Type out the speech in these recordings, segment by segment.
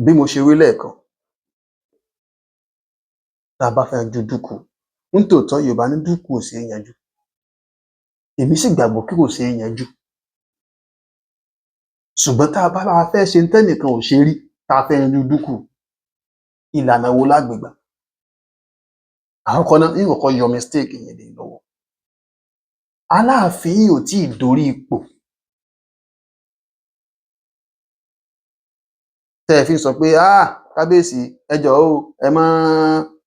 bí mo ṣe wí lẹ́ẹ̀kan, tá a bá fẹ́ yanjú dúkùú, nítòótọ́ Yorùbá ní dúkùú ò ṣeé yanjú. Èmi sì gbàgbọ́ pé kò ṣeé yanjú. Ṣùgbọ́n tá a bá la fẹ́ ṣe tẹ́nìkan ò ṣe rí, tá a fẹ́ yanjú dúkùú, ìlànà wo la gbé gbà? Àkọ́kọ́ náà, ń kọ́kọ́ yọ mistake yẹn lé lọ́wọ́. Aláàfin yìí ò tíì dórí ipò tẹ́ ẹ fi ń sọ pé kábíyèsí ẹ jọ̀ọ́ o,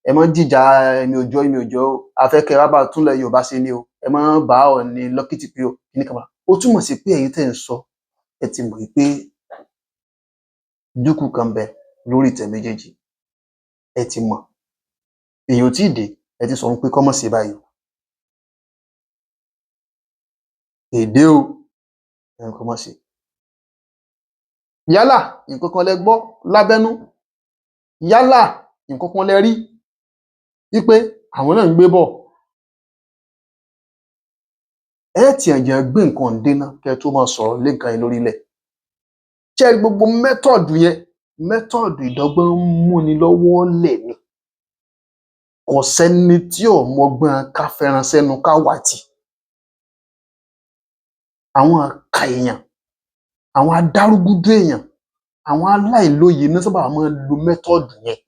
ẹ mọ́ jìjà èmi ò jọ́ o, a fẹ́ kẹ́ ẹ wá bá túnlẹ̀ Yorùbá ṣe ni o, ẹ mọ́ bá Ọọ̀ni lọ́kìtìpí o, kíní kan bá. Ó túmọ̀ sí pé ẹ̀yin tẹ́ ẹ̀ ń sọ, ẹ ti mọ̀ pé dúkùú kan bẹ lórí ìtẹ́ méjèèjì, ẹ ti mọ̀. Èèyàn ò tíì dé, ẹ ti sọ pé kọ́ mọ́ ṣe báyìí o. Èdè o, ẹ kọ́ mọ́ ṣe. Yálà nǹkan kan lẹ gbọ́ lábẹ́nú, yálà nǹkan kan lẹ rí wípé àwọn náà ń gbé bọ̀. Ẹ tiẹ̀ jẹ́ gbé nǹkan déná kẹ́ ẹ tó máa sọ̀rọ̀ lé nǹkan yẹn lórílẹ̀. Ṣé ẹ rí gbogbo mẹ́tọ̀dù yẹn, mẹ́tọ̀dù ìdọ́gbọ́n múni lọ́wọ́ lẹ̀ ni. Kò sẹ́ni tí ò mọgbọ́n ká fẹran sẹ́nu ká wàtì. Àwọn àkà èèyàn, àwọn adárúgúdú èèyàn, àwọn aláìlóye ní sábà máa ń lo mẹ́tọ̀dù yẹn.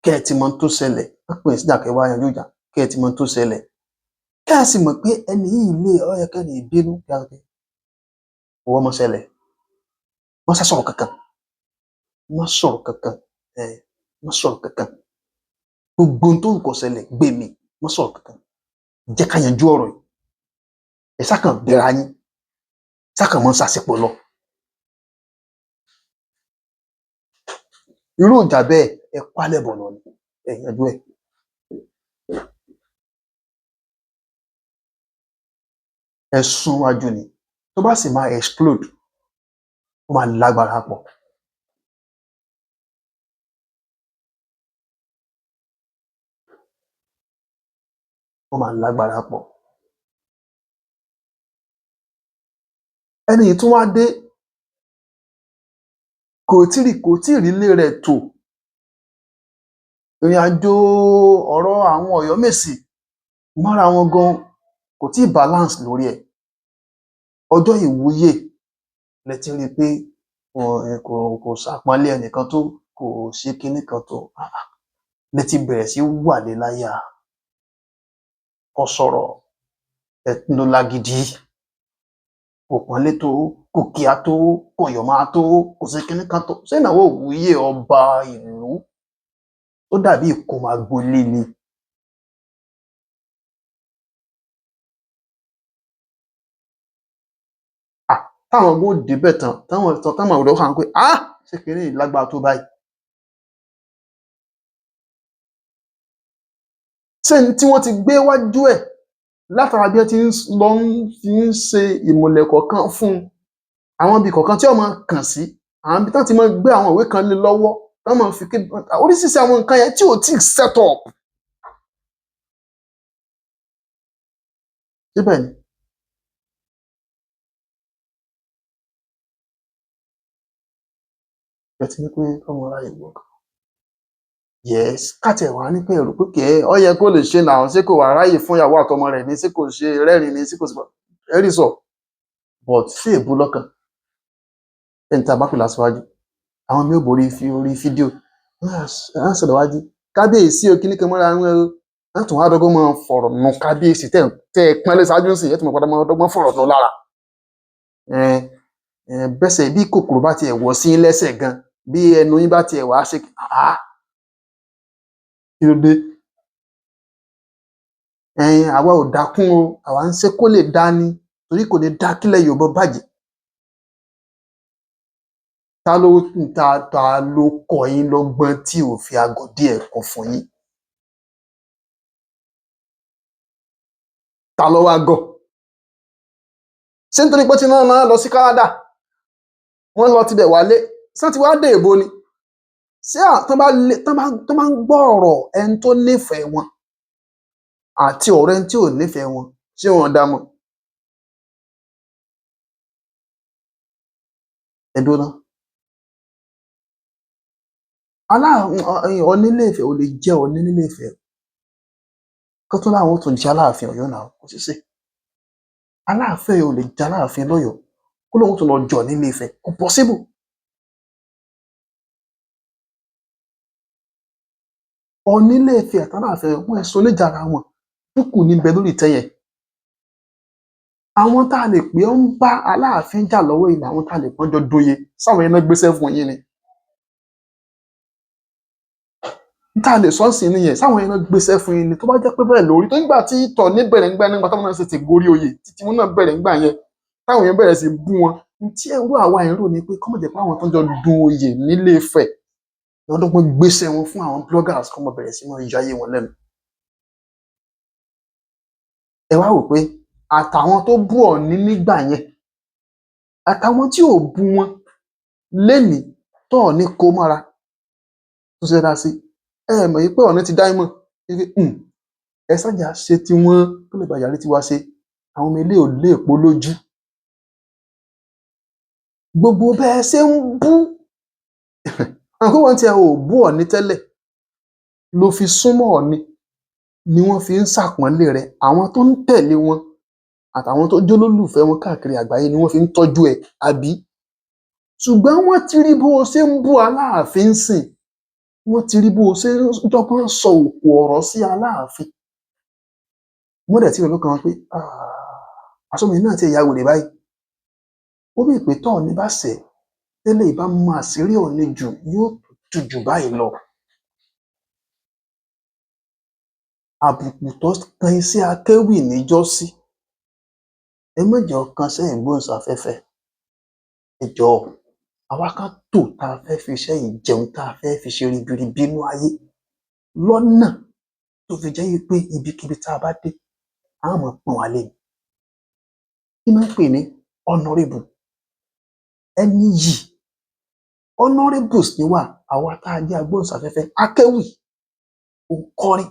Kẹ́ ẹ ti mọ tó ṣẹlẹ̀, wọ́n pè é síjà kẹ́ ẹ wá yanjú ìjà, kẹ́ ẹ ti mọ tó ṣẹlẹ̀. Kẹ́ ẹ sì mọ̀ pé ẹni yìí ó yẹ kẹ́ni yìí bínú owó mọ́ ṣẹlẹ̀. Wọ́n sá sọ̀rọ̀ kankan. Má sọ̀rọ̀ kankan. Má sọ̀rọ̀ kankan. Gbogbo ohun tó wù kó ṣẹlẹ̀ gbé mi, má sọ̀rọ̀ kankan. Jẹ́ ká yanjú ọ̀rọ̀ yìí. Ẹ sá kàn bẹ̀ra yín, sá kàn mọ́ ṣàṣepọ̀ lọ. Irú ìjà bẹ́ẹ̀ ẹ pálẹ̀ bọ̀nà ni, ẹ yanjú ẹ̀. Ẹ sún wájú ni. Tó bá sì máa explode, ó máa lágbára pọ̀. Ó máa lágbára pọ̀. Ẹni yìí tún wá dé, kò tí ì rí ilé rẹ̀ tò. Ìrìnàjò ọ̀rọ̀ àwọn Ọ̀yọ́mèsì mọ́ra wọn gan kò tí ì balance lórí ẹ̀. Ọjọ́ ìwúyè lẹ ti rí i pé kò ṣàpọ́nlé ẹnìkan tó, kò ṣe kinní kan tó. Lẹ ti bẹ̀rẹ̀ sí wà lé láyà. Kò sọ̀rọ̀, ẹ ló lágídí. Kò pọ́nlé tó, kò kíá tó, kò yọ̀mọ́ tó, kò ṣe kinní kan tó. Ṣé ìnáwó ìwúyè ọba ìlú ó dàbí ìkómọ agboolé ni? Táwọn ọmọ ó débẹ̀ tán, táwọn ọ̀dọ́ kàn pé ṣé kinní yìí lágbára tó báyìí? Ṣé ní tí wọ́n ti gbé wájú ẹ̀ látara bí wọ́n ti lọ fi ń ṣe ìmùlẹ̀ kọ̀ọ̀kan fún un, àwọn ibi kọ̀ọ̀kan tí ó máa kàn sí, àwọn ibi tí wọ́n ti máa gbé àwọn ìwé kan lé lọ́wọ́, tí wọ́n máa fi oríṣiríṣi àwọn nǹkan yẹn tí ò tí ì set up. Síbẹ̀ ni. Ẹ ti ní pé kọ́mọ ráyè wọ̀ kan. Yes, káàtì ẹ̀ wá ní pé èrò pé ó yẹ kó lè ṣe náà, ṣé kò wá ráyè fún ìyàwó àtọmọ rẹ̀ ni, ṣé kò ṣe rẹ́rìn ni, ṣé kò sí ẹ̀rí sọ. But sí èbú lọ́kàn. Ẹni tí a bá pè lásìwájú, àwọn mi ò borí orí fídíò. Wọ́n sọ̀rọ̀ wájú. Kábíyèsí o, kíní kan mọ́ra wọn o. Wọ́n tún wá dọ́gbọ́n máa fọ̀rọ̀ nù kábíyèsí tẹ́ ẹ pọ́nlé ṣáájú sí, ẹ tún máa padà máa dọ́gbọ́n fọ̀rọ̀ nù lára. Bẹ́sẹ̀ bí kòkòrò bá tiẹ̀ wọ̀ sí lẹ́sẹ̀ gan, bí ẹnu yín bá tiẹ̀ wá ṣe kí ló dé? Àwa ò dákún o, àwa ń ṣe kó lè dá ni, torí kò ní dá kílẹ̀ Yorùbá bàjẹ́. Ta ló kọ́ yín lọ́gbọ́n tí ò fi àgọ̀ díẹ̀ kọ́ fún yín? Ta ló wá gọ̀? Ṣé nítorí pé tí wọ́n máa lọ sí Canada, wọ́n lọ tibẹ̀ wálé, ṣé ti wá dé èbó ni? Ṣé tán bá ń gbọ́ ọ̀rọ̀ ẹni tó nífẹ̀ẹ́ wọn àti ọ̀rọ̀ ẹni tí ò nífẹ̀ẹ́ wọn, ṣé wọn dá mọ̀? ẹ dúró ná Ọọ̀ni ilé Ifẹ̀ ò lè jẹ́ Ọọ̀ni nílé Ifẹ̀ kán tún láwọn ó tún jẹ́ Aláàfin Ọ̀yọ́ now, kò ṣeé ṣe. Aláàfin Ọ̀yọ́ ò lè jẹ́ Aláàfin lọ́yọ̀ọ́ kó lóun ó tún lọ jọ̀ nílé Ifẹ̀, kò possible. Ọọ̀ni ilé Ifẹ̀ àt'Aláàfin Ọ̀yọ́ wọn èso níjà ara wọn, dúkùú ní ń bẹ lórí ìtẹ́ yẹn. Àwọn tá a lè pé ó ń bá Aláàfin jà lọ́wọ́ yìí làwọn tá a lè pé wọ́n jọ doyè, sáwọn yẹn ná gbéṣẹ́ fún yín ni? N tá a lè sọ ńsìnyí nìyẹn, sáwọn yẹn ná gbéṣẹ́ fún yín ni? Tó bá jẹ́ pé bẹ́ẹ̀ ló rí, torí nígbà tí Ọọ̀ni bẹ̀rẹ̀ nígbà táwọn náà ṣẹ̀ṣẹ̀ gorí oyè, tí tiwọn náà bẹ̀rẹ̀ nígbà yẹn, táwọn èèyàn bẹ̀rẹ̀ sí bú wọn, n tí irú àwa yẹn rò ni pé kó má jẹ́ pé àwọn tán jọ dun oyè nílé Ifẹ̀ wọ́n dọ́gbọ́n gbéṣẹ́ wọn fún àwọn bloggers kán máa bẹ̀rẹ̀ sí máa yọ ayé wọn lẹ́nu. Ẹ wá wò pé àtàwọn tó bú Ọọ̀ni nígbà yẹn àtàwọn tí ò bú wọn lénìí t'Ọọ̀ni kó mọ́ra tó ṣe dáa sí, ẹ mọ̀ wí pé Ọọ̀ni ti dá yín mọ̀ wí pé ẹ sá jà ṣe tiwọn kó lè bá yàrí tiwa ṣe, àwọn ọmọ eléyìí ò léèpo lójú. Gbogbo bẹ́ẹ̀ ṣe ń bú àwọn pé wọ́n tiẹ̀ ò bú Ọọ̀ni tẹ́lẹ̀ ló fi súnmọ́ Ọọ̀ni ni wọ́n fi ń ṣàpọ́nlé rẹ̀, àwọn tó ń tẹ̀lé wọn àtàwọn tó jólólùfẹ́ wọn káàkiri àgbáyé ni wọ́n fi ń tọ́jú ẹ̀, àbí? Ṣùgbọ́n wọ́n ti rí bó o ṣe ń bú Aláàfin ńsìn, wọ́n ti rí bó o ṣe ń dọ́gbọ́n sọ òkò ọ̀rọ̀ sí Aláàfin. Wọ́n dẹ̀ ti rò lọ́kàn wọn pé àṣọmọ yìí náà ti ya wèrè báyìí. Ó mì pé t'Ọọ̀ni bá ṣẹ̀ ẹ́, tẹ́lẹ̀yìí bá mọ àṣírí Ọọ̀ni jù, yóò tú jù báyìí lọ. Àbùkù tó kan iṣẹ́ akéwì níjọ́sí, ẹ má jẹ́ ó kan iṣẹ́ ìgbóhùnsáfẹ́fẹ́. Ẹ jọ̀ọ́, àwa ká tò tá a fẹ́ fi iṣẹ́ yìí jẹun, tá a fẹ́ fi ṣe ribiribi nínú ayé lọ́nà tó fi jẹ́ wí pé ibikíbi tá a bá dé, á máa pọ́n wa lé ni. Kí ná ń pè ní honourable? Ẹni yìí honourables ni wá, àwa tá a jẹ́ agbóhùnsáfẹ́fẹ́, akéwì, òǹkọrin,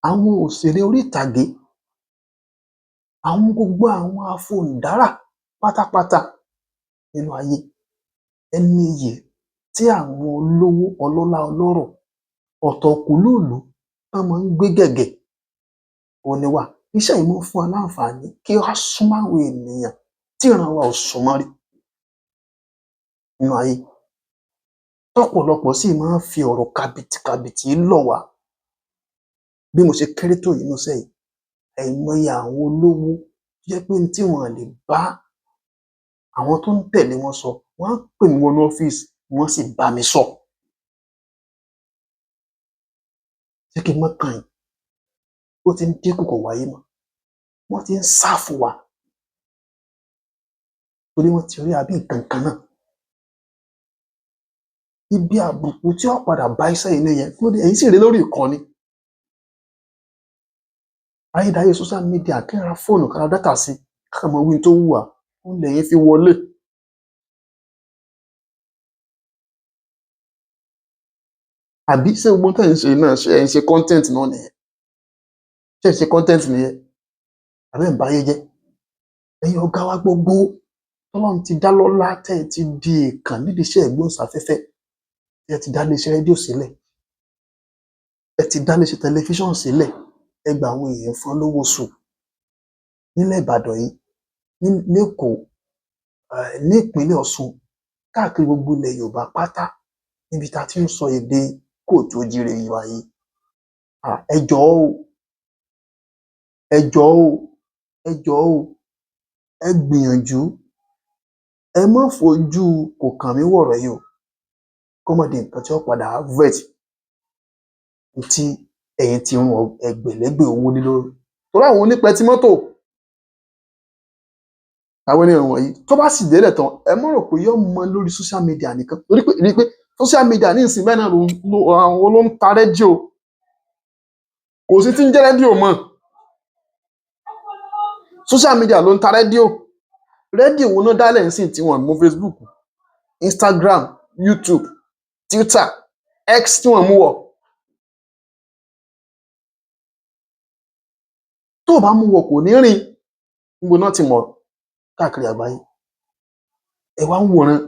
àwọn òṣèré orí ìtàgé, àwọn gbogbo àwọn afohùndárà pátápátá nínú ayé. Ẹni iyì tí àwọn olówó, ọlọ́lá, ọlọ́rọ̀, ọ̀tọ̀kùlúùlú tán máa ń gbé gẹ̀gẹ̀ òun ni wá. Iṣẹ́ yìí máa ń fún wa láǹfààní kí á súnmọ́ àwọn ènìyàn tí ìran wa ò súnmọ́ rí nínú ayé, tọ́pọ̀lọpọ̀ sì máa ń fi ọ̀rọ̀ kàbìtìkàbìtì lọ̀ wá. Bí mo ṣe kéré tó yìí nínú iṣẹ́ yìí, àìmọye àwọn olówó tó jẹ́ pé n tí wọn ò lè bá àwọn tó ń tẹ̀lé wọn sọ, wọ́n á pè mí wọnú ọ́fíìsì, wọ́n sì bá mi sọ. Ṣé kí n má tàn yín? Ó ti ń dínkù, kò wáyé mọ́. Wọ́n ti ń sá fún wa torí wọ́n ti rí wa bí nǹkan kan náà. Ibi àbùkù tí ó padà bá iṣẹ́ yìí nìyẹn, ẹ̀yin sì rèé lórí ìkànnì. Ayédáyé social media, kí á ra fóònù, ká ra dátà sí, ká kàn máa wí n tó wù wá, òun lẹ̀yin fi wọlé. Àbí ṣé gbogbo ohun tẹ́ ẹ̀ ń ṣe náà, ṣé ẹ̀ ń ṣe content náà nìyẹn? Ṣé ẹ̀ ń ṣe content nìyẹn? Àbí ẹ̀ ń báyé jẹ́? Ẹ̀yin ọ̀gá wa gbogbo tọ́lọ́run ti dá lọ́lá, tẹ́ ẹ ti di èèkàn nídìí iṣẹ́ ìgbóhùnsáfẹ́fẹ́, tẹ́ ẹ ti dá iléeṣẹ́ rédíò sílẹ̀, ẹ ti dá iléeṣẹ́ tẹlifíṣàn sílẹ̀, ẹ gba àwọn èèyàn fún lówó oṣù nílẹ̀ Ìbàdàn yìí, l'Ékòó, ní ìpínlẹ̀ Ọ̀ṣun, káàkiri gbogbo ilẹ̀ Yorùbá pátá níbi tá a ti ń sọ èdè kóòtù òjíire wa yìí. Ẹ jọ̀ọ́ o, ẹ jọ̀ọ́ o, ẹ jọ̀ọ́ o, ẹ gbìyànjú, ẹ má fojú kò kàn mí wọ̀rọ̀ yìí o, kó má di nǹkan tí ó padà affect n tí ẹ̀yin ti run ẹgbẹ̀lẹ́gbẹ̀ owó lé lórí. Torí àwọn onípẹtimọ́tò, àwọn ènìyàn wọ̀nyí tó bá sì délẹ̀ tán, ẹ má rò pé yóò mọ lórí social media nìkan, torí pé rí i pé social media ní ìsìn bẹ́ẹ̀ náà àwọn ló ń ta rédíò, kò sí tí ń jẹ́ rédíò mọ́. Social media ló ń ta rédíò. Rédíò wo ná dálẹ̀ nísìnyí tí wọ́n mú Facebook, Instagram, YouTube, Twitter, X tí wọ́n mú wọ̀? Tó o bá mú wọ̀ kò ní rìn. Níbo ná ti mọ̀ káàkiri àgbáyé? ẹ wá ń wòran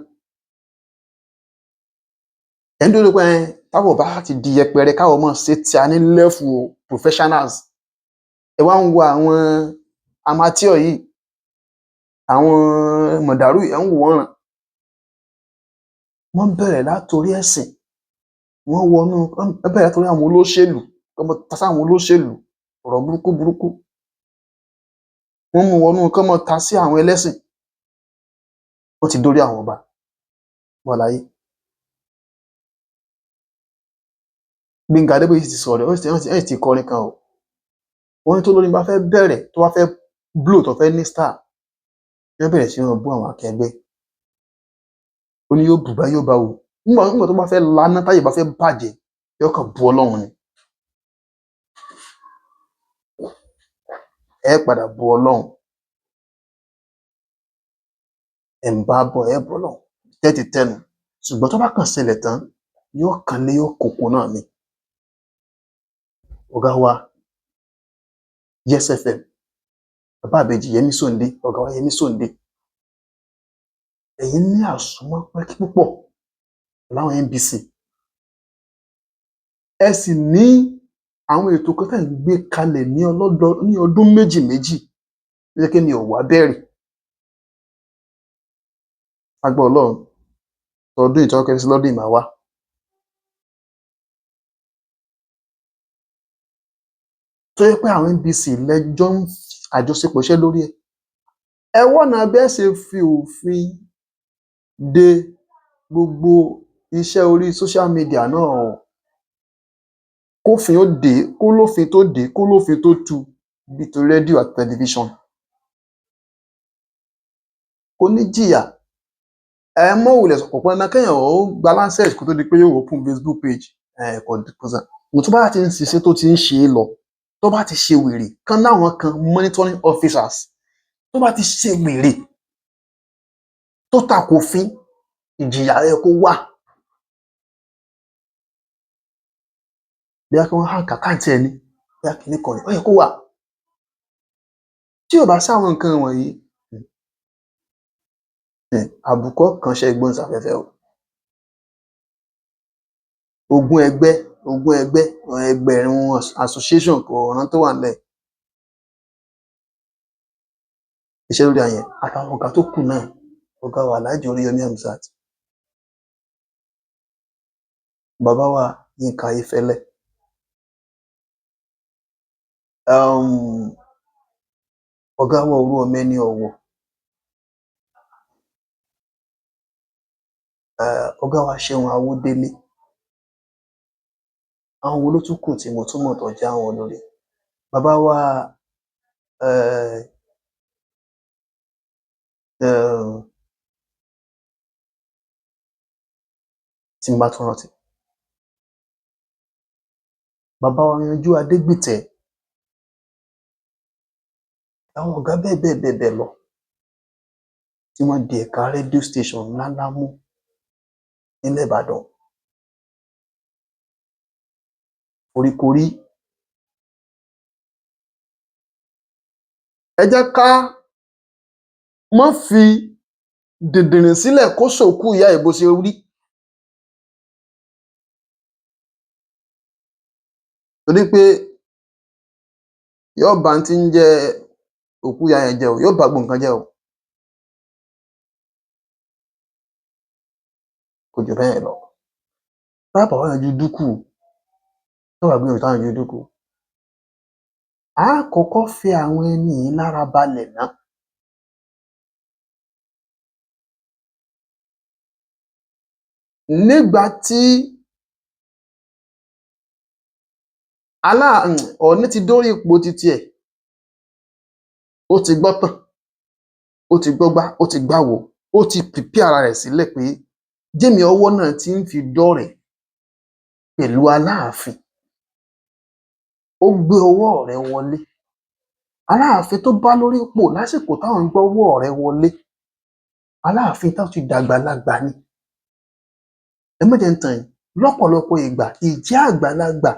ẹ ń dúró pé táwọn bá ti di yẹpẹrẹ káwọn mọ̀ ṣe tí a ní level professionals ẹ wá ń wo àwọn amateur yìí àwọn mọ̀dàrú ẹ̀ ń wò wọ́n ràn wọ́n bẹ̀rẹ̀ látòrí ẹ̀sìn wọ́n bẹ̀rẹ̀ látòrí àwọn olóṣèlú kọ́mọ ta sáwọn olóṣèlú ọ̀rọ̀ burúkú burúkú wọ́n mú wọnú kọ́mọ ta sí àwọn ẹlẹ́sìn wọ́n ti dórí àwọn ọba wọn láyé. Gbénga Adébóyè ti sọ̀rọ̀ wọ́n sì ti kọrin kan o wọ́n ní tó lórin bá fẹ́ bẹ̀rẹ̀ tó bá fẹ́ blow tó fẹ́ ní star yóò bẹ̀rẹ̀ sí wọn bú àwọn akẹgbẹ́ ó ní yóò bùbá yóò bá wò nígbà tó bá fẹ́ laná táyé bá fẹ́ bàjẹ́ yóò kàn bú Ọlọ́run ni ẹ padà bú Ọlọ́run ẹ̀ ń bá bọ̀ ẹ bọ̀ Ọlọ́run tẹ́tí tẹnu ṣùgbọ́n tó bá kàn ṣẹlẹ̀ tán yóò kàn lé yóò kókó náà ni. Ọ̀gá wa Yes FM bàbá àbèjì Yẹmí Sòǹdé ọ̀gá wa Yẹmí Sòǹdé ẹ̀yin ní àsomọ́ pẹ́kí púpọ̀ láwọn NBC ẹ sì ní àwọn ètò kan tẹ̀ ń gbé kalẹ̀ ní ọdún méjì méjì ló jẹ́ kí mi ò wá bẹ̀rẹ̀ agbọ́ Ọlọ́run tọdún ìtọ́kẹ́ sí lọ́dún ìmọ̀ wá. tó yẹ pé àwọn NBC lẹ́jọ́ ń àjọṣepọ̀ iṣẹ́ lórí ẹ̀ ẹ wọ́nà bẹ́ẹ̀ ṣe fi òfin de gbogbo iṣẹ́ orí social media náà kófin ó dé kó lófin tó dé kó lófin tó tú bíi ti rédíò àti tẹlifíṣàn kò ní jìyà ẹ mọ òwúlẹ̀ sọ̀pọ̀ pé náà kéèyàn ó gba lancet kó tó di pé yóò open Facebook page kò dìpọ́sà mo tó bá ti ń ṣiṣẹ́ tó ti ń ṣe é lọ tó bá ti ṣe wèrè kan láwọn kan monitoring officers tó bá ti ṣe wèrè tó takòfin ìjìyà ẹ kó wà bí a kí wọn hàn kàkáǹtì ẹni bí a kì í kọrin ó yẹ kó wà tí ò bá sáwọn nǹkan wọ̀nyí àbùkù kan ṣe ìgbóhùnsáfẹ́fẹ́ o ogún ẹgbẹ̀rún association kò rán tó wà nílẹ̀ iṣẹ́ lórí àyẹn àtàwọn ọ̀gá tó kù náà ọ̀gá wa Alhaji Oríyọmí Hamzat bàbá wa Yínká Ayéfẹ́lẹ́ ọ̀gá wa Orúọmẹni Ọ̀wọ̀ ọ̀gá wa Ṣeun Awódélé àwọn wo ló tún kù tí mo tún mọ̀ tó jẹ́ àwọn olórí bàbá wa tí n bá tún rántí bàbá wa Yanjú Adégbìtẹ́ àwọn ọ̀gá bẹ́ẹ̀ lọ tí wọ́n di ẹ̀ka rédíò station ńláńlá mú nílẹ̀ Ìbàdàn oríkorí ẹ jẹ́ ká má fi dìndìnrìn sílẹ̀ kó ṣòkú ìyá ẹ̀ bó ṣe rí torí pé yóò bá ti ń jẹ òkú ìyá yẹn jẹ o yóò bá gbogbo nǹkan jẹ o kò jù bẹ́ẹ̀ lọ bàbá wa yanjú dúkù bàbá gbìyànjú táwọn yanjú dúkù a kọ́kọ́ fi àwọn ẹni yìí lára balẹ̀ náà nígbà tí Ọọ̀ni ti dórí ipò títí ẹ̀ ó ti gbọ́ tàn ó ti gbọ́gbá ó ti gbàwò ó ti pìpì ara rẹ̀ sílẹ̀ pé jẹ́mi ọwọ́ náà ti ń fi dọ́rẹ̀ pẹ̀lú Aláàfin ó gbé ọwọ́ rẹ̀ wọlé Aláàfin tó bá lórí ipò lásìkò táwọn ń gbọ́ ọwọ́ rẹ̀ wọlé Aláàfin tó ti dàgbàlagbà ni ẹ má jẹ́ ń tàn yín lọ́pọ̀lọpọ̀ ìgbà ìjẹ́ àgbàlagbà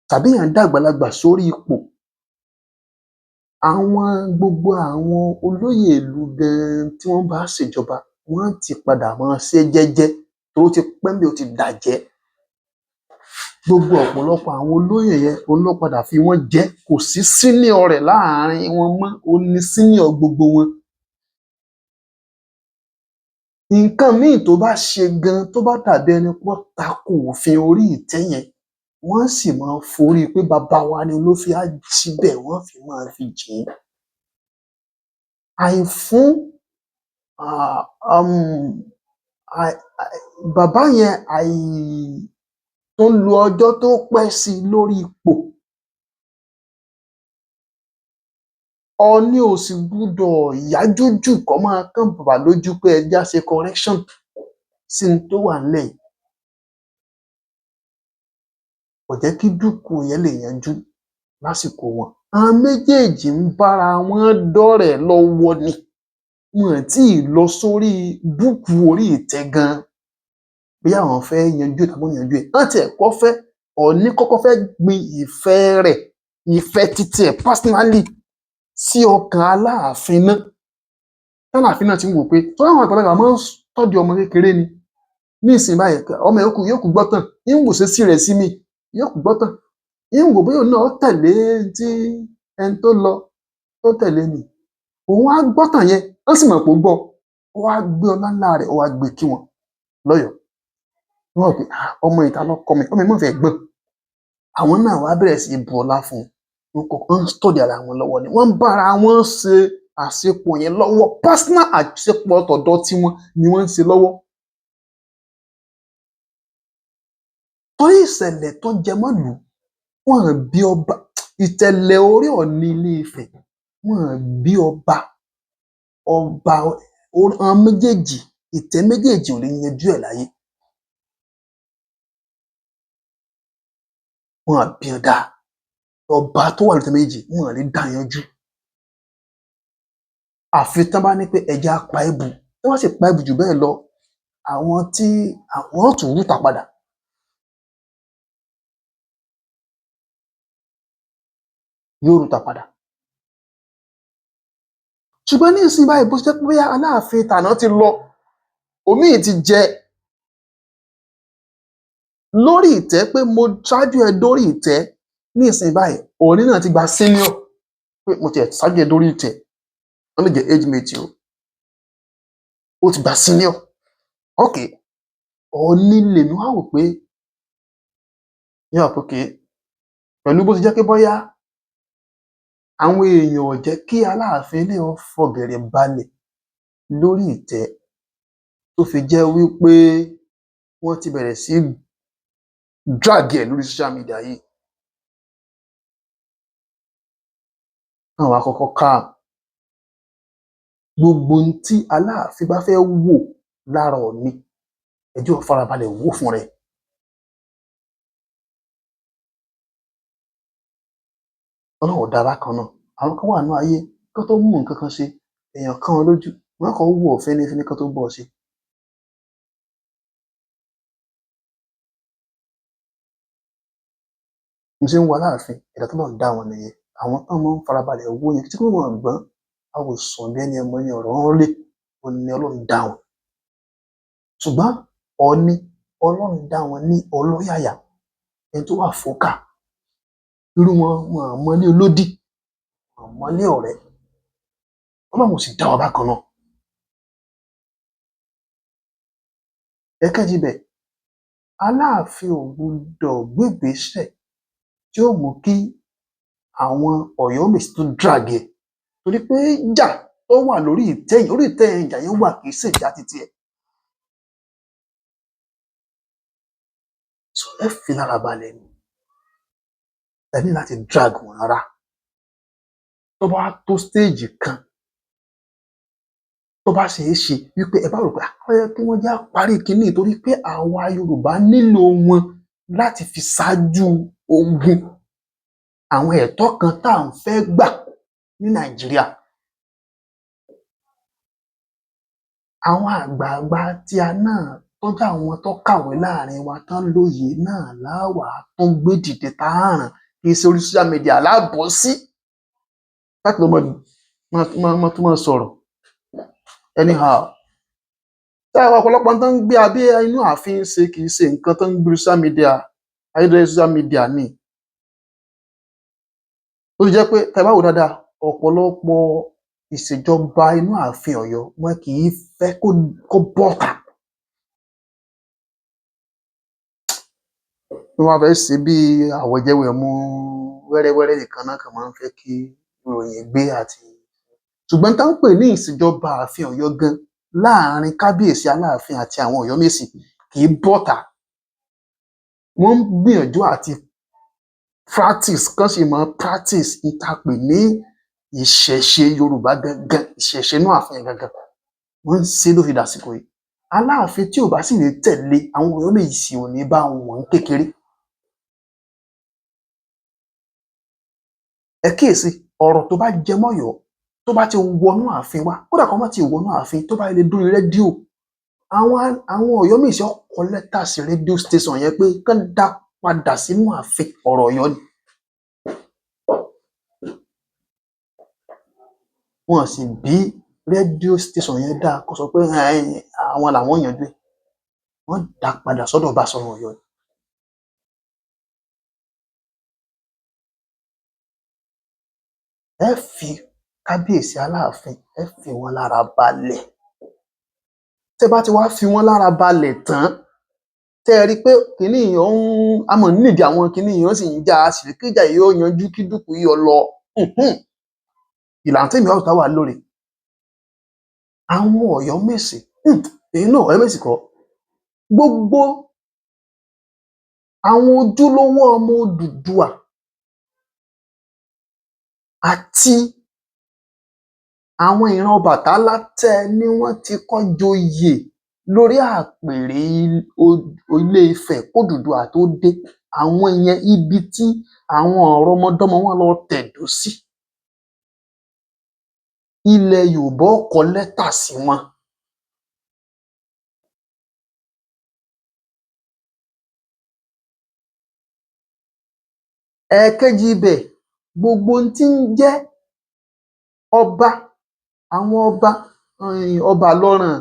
tàbí èèyàn dàgbàlagbà sórí ipò gbogbo àwọn olóyè ìlú gan tí wọ́n bá ṣèjọba wọ́n ti padà máa ṣe jẹ́jẹ́ tó ti pẹ́ ńbẹ̀ ó ti dàjẹ́. Gbogbo ọ̀pọ̀lọpọ̀ àwọn olóyè yẹn òun ló padà fi wọ́n jẹ, kò sí senior rẹ̀ láàrin wọn mọ́, òun ni senior gbogbo wọn. Nǹkan míì tó bá ṣe gan tó bá dàbí ẹni pé ó tako òfin orí ìtẹ́ yẹn, wọ́n sì máa forí pé baba wa ni ló fi á síbẹ̀, wọ́n fi máa fi jìn ín. Àìfún bàbá yẹn tó ń lo ọjọ́ tó pẹ́ sí i lórí ipò, Ọọ̀ni ò sì gbúdọ̀ yájú jù kó máa kán bàbá lójú pé ẹ jẹ́ á ṣe correction sí n tó wà ńlẹ̀ yìí. Kò jẹ́ kí dúkùú yẹn lè yanjú lásìkò wọn. Àwọn méjèèjì ń bára wọn dọ́rẹ̀ẹ́ lọ́wọ́ ni, wọn ò tíì lọ sórí búùkù orí ìtẹ́ gan bóyá àwọn fẹ́ yanjú ẹ̀ tàbí wọn ò yanjú ẹ̀. Wọ́n tiẹ̀ kọ́ fẹ́ Ọọ̀ni kọ́kọ́ fẹ́ gbin ìfẹ́ rẹ̀, ìfẹ́ titi ẹ̀ personally sí ọkàn Aláàfin ná. Tálààfin náà ti ń wò ó pé torí àwọn àgbàlagbà máa ń tọ́jú ọmọ kékeré ni. Nísìnyí báyìí ọmọ yóò kú gbọ́ tàn, ń wòṣesí rẹ̀ sí mi, yóò kú gbọ́ tàn. Ń wò ó bóyá òun náà ó tẹ̀lé tí ẹni tó lọ tó tẹ̀lé ni. Òun á gbọ́ tàn yẹn, wọ́n sì mọ̀ pé ó gbọ́, ó wá gbé ọlá ńlá rẹ̀ ó wá gbé kí wọn lọ́yọ̀ọ́. Wọ́n rò pé ọmọ yìí ta ló kọ́ mi, ọmọ yìí mọ̀ fẹ́ gbọ́n. Àwọn náà wá bẹ̀rẹ̀ sí í bu ọlá fún un. Wọ́n ń study ara wọn lọ́wọ́ ni, wọ́n ń bára wọn ṣe àṣepọ̀ yẹn lọ́wọ́, personal àṣepọ̀ tọ̀dọ̀ tiwọn ni wọ́n ń ṣe lọ́wọ́. Torí ìṣẹ̀lẹ̀ tó jẹ mọ́ ìlú, wọn ò bí ọba, ìtẹ̀lẹ̀ orí Ọọ̀ni Ilé-Ifẹ̀, wọn ò bí ọba àwọn méjèèjì, ìtẹ́ méjèèjì ò lè yanjú ẹ̀ láyé. Wọn ò bí wọn dáa. Ọba tó wà lórí ìtẹ́ méjèèjì wọn ò lè dá yanjú. Àfi tán bá ní pé ẹ jẹ́ á pa Ẹ̀bù. Tán bá sì pa Ẹ̀bù jù bẹ́ẹ̀ lọ, àwọn ó tún rúta padà. Yóò rúta padà. Ṣùgbọ́n nísìnyí báyìí bó ṣe jẹ́ pé bóyá Aláàfin tàná ti lọ, òmíì ti jẹ lórí ìtẹ́ pé mo ṣáájú ẹ dórí ìtẹ́. Nísìnyí báyìí Ọọ̀ni náà ti gba senior pé mo tiẹ̀ ṣáájú ẹ dórí ìtẹ́. Wọ́n lè jẹ́ age mate o. Ó ti gba senior. Okay. Ọọ̀ni lèmi wá wò pé pẹ̀lú bó ṣe jẹ́ pé bóyá àwọn èèyàn ò jẹ́ kí Aláàfin eléyìí ó fọ̀gẹ̀rẹ̀ balẹ̀ lórí ìtẹ́ tó fi jẹ́ wípé wọ́n ti bẹ̀rẹ̀ sí drag ẹ̀ lórí social media yìí. Káwọn wá kọ́kọ́ calm. Gbogbo ohun tí Aláàfin bá fẹ́ wò lára Ọọ̀ni, ẹ jẹ́ ó farabalẹ̀ wò ó fúnra ẹ̀. Ọlọ́run ò dá bákan náà. Àwọn kan wà nínú ayé kán tó mú nǹkan kan ṣe, èèyàn kán wọn lójú, wọ́n kàn wò ọ́ fínífíní kán tó bọ́ ọ ṣe. Mo ṣe ń wo Aláàfin, ẹ̀dá tọ́lọ́run dá wọn nìyẹn. Àwọn tán máa ń farabalẹ̀ wò yẹn, kì í ṣe pé wọn ò gbọ́n, a wò sùn bí ẹni ẹmọ ni ọ̀rọ̀ ń rè, òun ni Ọlọ́run dá wọn. Ṣùgbọ́n Ọọ̀ni, Ọlọ́run dá wọn ní ọlọ́yàyà, ẹni tó wà vocal. Irú wọn ò mọlé olódì, wọn ò mọlé ọ̀rẹ́. Ọlọ́run ò sì dá wa bákan náà. Ẹ̀kejì ibẹ̀, Aláàfin ò gbudọ̀ gbégbèésẹ̀ tí ó mú kí àwọn Ọ̀yọ́mèsì tún drag ẹ̀. Torí pé ìjà tó wà lórí ìtẹ́ yìí, orí ìtẹ́ yẹn ìjà yẹn wà, kì í ṣèjà titi ẹ̀. So ẹ fi lára balẹ̀ ni. Ẹ ní láti drag wọn rárá. Tó bá wá tó stage kan, tó bá ṣeé ṣe wípé ẹ bá rò pé ó yẹ kí wọ́n jẹ́ á parí kiní yìí torí pé àwa Yorùbá nílò wọn láti fi ṣáájú ogun àwọn ẹ̀tọ́ kan tá à ń fẹ́ gbà ní Nàìjíríà. Àwọn àgbààgbà tíá náà tó jẹ́ àwọn tó kàwé láàrin wa tán lóye náà lá wàá tún gbé dìde tá á ràn, kì í ṣe orí social media lá bọ́ sí láti lọ tún máa sọ̀rọ̀ anyhow. Tí àwọn ọ̀pọ̀lọpọ̀ tó ń gbé abẹ́ inú ààfin ṣe kì í ṣe nǹkan tó ń gbé social media, ayélujára social media ni. Ó fi jẹ́ pé tẹ́ bá wò dáadáa, ọ̀pọ̀lọpọ̀ ìṣèjọba inú ààfin Ọ̀yọ́ wọn kì í fẹ́ kó bọ́ta. Wọ́n wá fẹ́ ṣe bí àwẹ̀jẹwẹ̀mu wẹ́rẹ́wẹ́rẹ́ nìkan náà kàn máa ń fẹ́ kí ìròyìn gbé àti. Ṣùgbọ́n tá ń pè ní ìṣèjọba ààfin Ọ̀yọ́ gan láàrin kábíyèsí Aláàfin àti àwọn Ọ̀yọ́mèsì kì í bọ́ta. Wọ́n ń gbìyànjú àti practice kán sì máa practice n tá pè ní ìṣẹ̀ṣe Yorùbá gangan, ìṣẹ̀ṣe inú ààfin gangan. Wọ́n ń ṣe ló fi dàsìkò yìí. Aláàfin tí ò bá sì ní tẹ̀lé, àwọn Ọ̀yọ́mèsì ò ní bá wọn kékeré. Ẹ kíyèsí, ọ̀rọ̀ tó bá jẹ mọ́ Ọ̀yọ́, tó bá ti wọnú ààfin wá, kódà kó má ti wọnú ààfin, tó bá lè dórí rédíò, àwọn Ọ̀yọ́mèsì ó kọ lẹ́tà sí rédíò station yẹn pé kán dá padà sínú ààfin, ọ̀rọ̀ Ọ̀yọ́ ni. Wọn sì bí rédíò station yẹn dáa kó sọ pé àwọn làwọn yanjú ẹ̀. Wọ́n dá padà sọ́dọ̀ Basọ̀run Ọ̀yọ́ ni. Ẹ fi kábíyèsí Aláàfin, ẹ fi wọ́n lára balẹ̀. Tẹ́ bá ti wá fi wọ́n lára balẹ̀ tán, tẹ́ ẹ rí i pé kinní yìí a mọ̀ nídìí àwọn kinní yìí, wọ́n sì ń jà, a sì rí pé ìjà yìí ó yanjú kí dúkùú yìí ó lọ. Ìlànà témi wá wà lórí àwọn Ọ̀yọ́mèsì, Ọ̀yọ́mèsì kọ́, gbogbo àwọn ojúlówó ọmọ Odùduwà àti àwọn ìran Ọbàtálá tẹ́ ẹ ní wọ́n ti kọ́ joyè lórí àpèrè Ilé-Ifẹ̀ k'Ódùduwà tó dé, àwọn yẹn ibi tí àwọn àrọmọdọ́mọ wọn lọ tẹ̀dó sí, ilẹ̀ Yorùbá ó kọ lẹ́tà sí wọn. Ẹ̀ẹ̀kejì ibẹ̀, gbogbo ohun tí ń jẹ́ ọba, àwọn ọba, ọba Ìlọràn,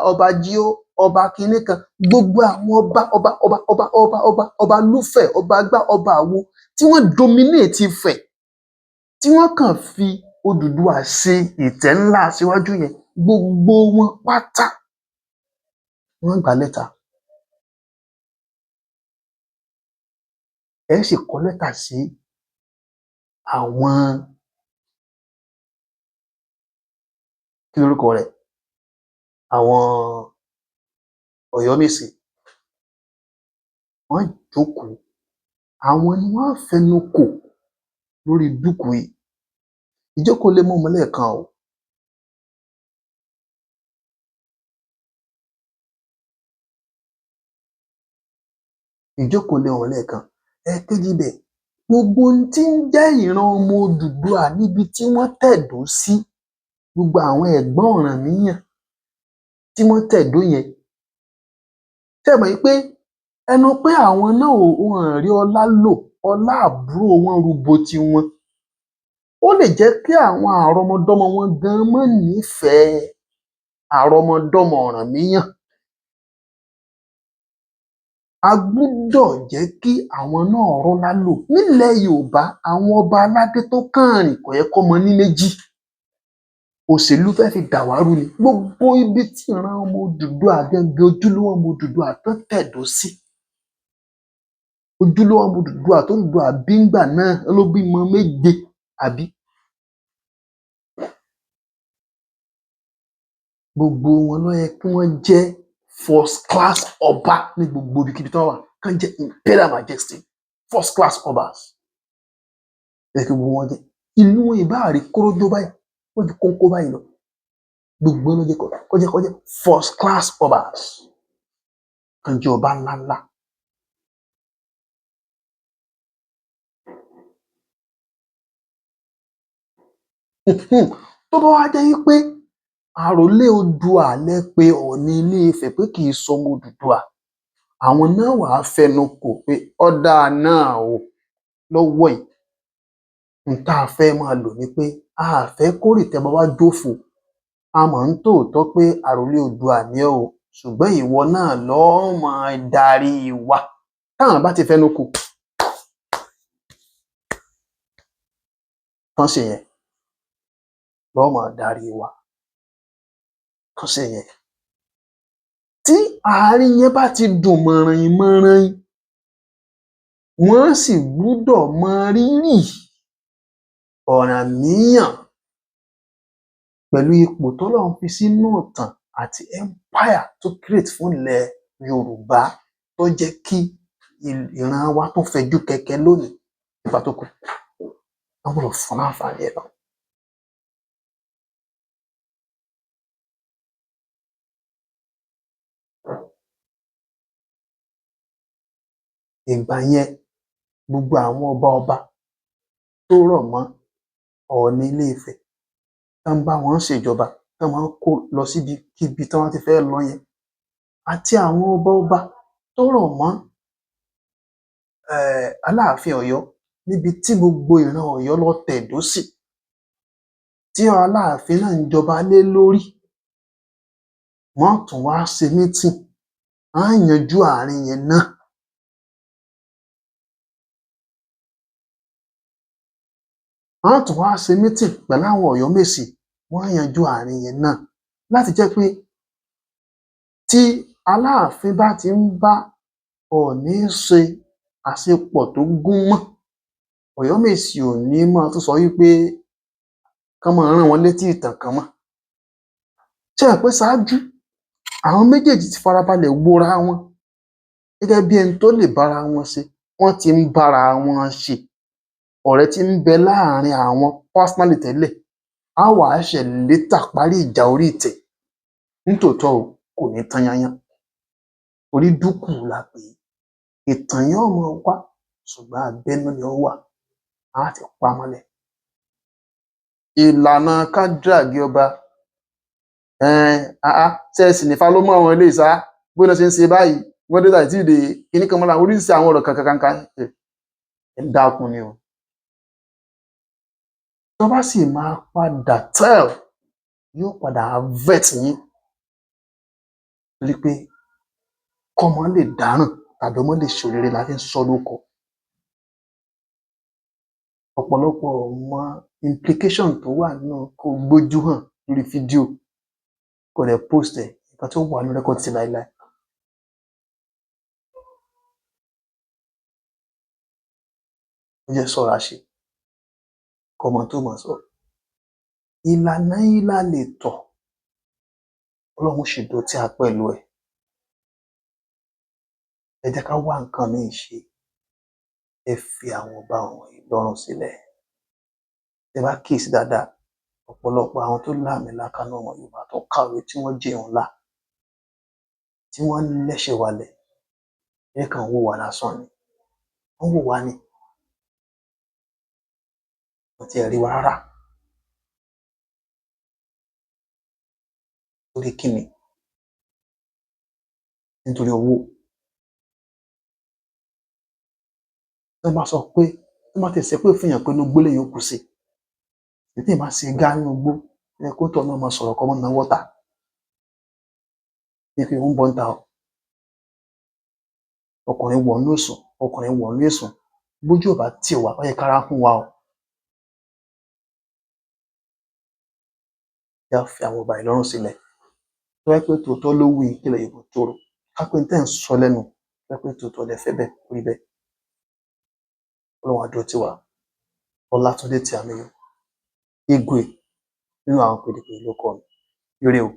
ọba Jíó, ọba kinní kan, gbogbo àwọn ọba Lúfẹ̀, ọba gbá, ọba àwo tí wọ́n dominate Ifẹ̀, tí wọ́n kàn fi Odùduwà ṣe ìtẹ́ ńlá síwájú yẹn, gbogbo wọn pátá wọ́n gbà lẹ́tà. Ẹ sì kọ lẹ́tà sí àwọn kí lorúkọ rẹ̀, àwọn Ọ̀yọ́mèsì. Wọ́n jókòó, àwọn ni wọ́n fẹnu kò lórí dúkùú yìí. Ìjókòó lè mọ́ ọmọ lẹ́ẹ̀kan o. Ìjókòó lè mọ́ ọmọ lẹ́ẹ̀kan. Ẹ̀ẹ̀kejì ibẹ̀, gbogbo ohun tí ń jẹ́ ìran ọmọ Odùduwà níbi tí wọ́n tẹ̀dó sí, gbogbo àwọn ẹ̀gbọ́n Ọ̀rànmíyàn tí wọ́n tẹ̀dó yẹn, ṣé ẹ mọ̀ wípé ẹnu pé àwọn náà wọn rí ọlá lò, ọlá àbúrò wọn rúbọ tiwọn. Ó lè jẹ́ kí àwọn àrọmọdọ́mọ wọn gan má nífẹ̀ẹ́ àrọmọdọ́mọ Ọ̀rànmíyàn. A gbúdọ̀ jẹ́ kí àwọn náà rọ́lá lò. Nílẹ̀ Yorùbá, àwọn ọba aládé tó kààrìn kò yẹ kọ́mọ ní méjì. Òṣèlú fẹ́ fi dà wá rú ni. Gbogbo ibi tí ìran ọmọ Odùduwà gangan, ojúlówó ọmọ Odùduwà tán tẹ̀dó sí, ojúlówó ọmọ Odùduwà t'Ódùduwà bí ńgbà náà, ló bímọ méje àbí? Gbogbo wọn ló yẹ kí wọ́n jẹ́ first class ọba ní gbogbo ibikíbi tí wọ́n wà, kán jẹ́ imperial majesty, first class obas. Ó yẹ kí gbogbo wọn jẹ́. Ìlú wọn ìbá rí kórójó báyìí, wọ́n ju kónkó báyìí lọ. Gbogbo wọn ló jẹ́ kó jẹ́ first class obas, kán jẹ́ ọba ńláńlá. Tó bá wá jẹ́ wípé àròlé Oòduà lẹ pe Ọọ̀ni Ilé-Ifẹ̀ pé kì í ṣọmọ Odùduwà, àwọn náà wàá fẹnu kò pé ó dáa náà o, lọ́wọ́ yìí n tá a fẹ́ máa lò ní pé a fẹ́ kórìtẹ́ baba wá jófo. a mọ̀ ń tòótọ́ pé àròlé Oòduà ni ẹ́ o, ṣùgbọ́n ìwọ náà lọ́ọ́ máa darí wa. Táwọn bá ti fẹnu kò kán ṣe yẹn, lọ́ọ́ máa darí wa, kán ṣe yẹn. Tí àárín yẹn bá ti dùn mọ̀rànyìn, wọ́n sì gbúdọ̀ mọ rírì Ọ̀rànmíyàn pẹ̀lú ipò tọ́lọ́run fi sínú ìtàn àti empire tó create fún ilẹ̀ Yorùbá tó jẹ́ kí ìran wa tó fẹjú kẹ̀kẹ́ lónìí nípa tó kù. Wọ́n gbọ́dọ̀ fún láǹfààní ẹ̀ náà. Ìgbà yẹn gbogbo àwọn ọba tó rọ̀ mọ́ Ọọ̀ni Ilé-Ifẹ̀ tán bá wọn ṣèjọba, tán máa ń kó lọ síbikíbi tí wọ́n ti fẹ́ lọ yẹn, àti àwọn ọba tó rọ̀ mọ́ Aláàfin Ọ̀yọ́ níbi tí gbogbo ìran Ọ̀yọ́ lọ tẹ̀dó sí, tí Aláàfin náà ń jọba lé lórí, wọ́n tún wá ṣe meeting, wọ́n á yanjú àárín yẹn náà. Wọ́n tún wá ṣe meeting pẹ̀lú àwọn Ọ̀yọ́mèsì, wọ́n á yanjú àárín yẹn náà láti jẹ́ pé tí Aláàfin bá ti ń bá Ọọ̀ni ṣe àṣepọ̀ tó gúnmọ́, Ọ̀yọ́mèsì ò ní máa tún sọ wípé kán máa rán wọn létí ìtàn kan mọ́. Ṣé ẹ mọ̀ pé ṣáájú àwọn méjèèjì ti farabalẹ̀ wora wọn gẹ́gẹ́ bí ẹni tó lè bára wọn ṣe, wọ́n ti ń bára wọn ṣe, ọ̀rẹ́ tí ń bẹ láàrin àwọn personally tẹ́lẹ̀, á wá ṣẹ̀ later parí ìjà orí ìtẹ́. Nítòótọ́ o, kò ní tán yányán, orí dúkù la pè é. Ìtàn yẹn ó máa wá ṣùgbọ́n abẹ́nú ni ó wà, á ti pa á mọ́lẹ̀. Ìlànà ká drag ọba, ṣé ẹ sì nífá ló mú àwọn eléyìí ṣá, bó ná ṣe ń ṣe báyìí, wọ́n dé láì tíì dé, kinní kan mọ́ra, oríṣiríṣi àwọn ọ̀rọ̀ kankankanka, ẹ dákun ni o. Tó bá sì máa padà tell, yóò padà vet yín, torí pé kọ́mọ lè dáràn tàbí ọmọ lè ṣoríire la fi ń sọ lórúkọ. Ọ̀pọ̀lọpọ̀ ò mọ implication tó wà nínú kó gbójú hàn lórí fídíò kó dẹ̀ post ẹ̀, nǹkan tó wà nínú record títí láéláé. Ó jẹ́ ṣọ́ra ṣe, kọ́mọ tó mọ̀ sọ. Ìlànà yín la lè tọ̀, Ọlọ́run ṣì dó tí a pẹ̀lú ẹ̀. Ẹ jẹ́ ká wá nǹkan míì ṣe, ẹ fi àwọn ọba wọ̀nyí lọ́rùn sílẹ̀. Tẹ bá kíyèsí dáadáa, ọ̀pọ̀lọpọ̀ àwọn tó láàmìlaka nínú ọmọ Yorùbá tó kàwé tí wọ́n jẹ́yàn ńlá, tí wọ́n lẹ́sẹ̀ walẹ̀, ẹ kàn ń wò wá lásán ni, wọ́n ń wò wá ni, wọn ò tiẹ̀ rí wa rárá. Torí kí ni? Nítorí owó. Tán bá sọ pé, tán bá tiẹ̀ ṣépè fúnyàn pé inú igbó lèèyàn ó kú sí, téèyàn bá ṣe gá nínú igbó, ó yẹ kóńtọ̀ún náà máa sọ̀rọ̀ kó má nawọ́ ìta pé òun ń bọ̀ ńta o. Ọkùnrin wọ̀nú ìsùn, ọkùnrin wọ̀nú ìsùn, bójú ò bá tì wá, ó yẹ kára kún wa o. Ẹ já fi àwọn ọba yìí lọ́rùn sílẹ̀. Tó bá jẹ́ pé tòótọ́ ló wù yín kílẹ̀ Yorùbá tòrò, ká pé n tẹ́ ń sọ lẹ́nu, tó bá jẹ́ pé tòótọ́ lẹ fẹ́ bẹ́ẹ̀, kó rí bẹ́ẹ̀. Ọlọ́run á dúró tì wá. Ọlátúndé Tìámíyù, Igwe nínú àwọn Pèdèpèdè ló kọ mi. Ire o.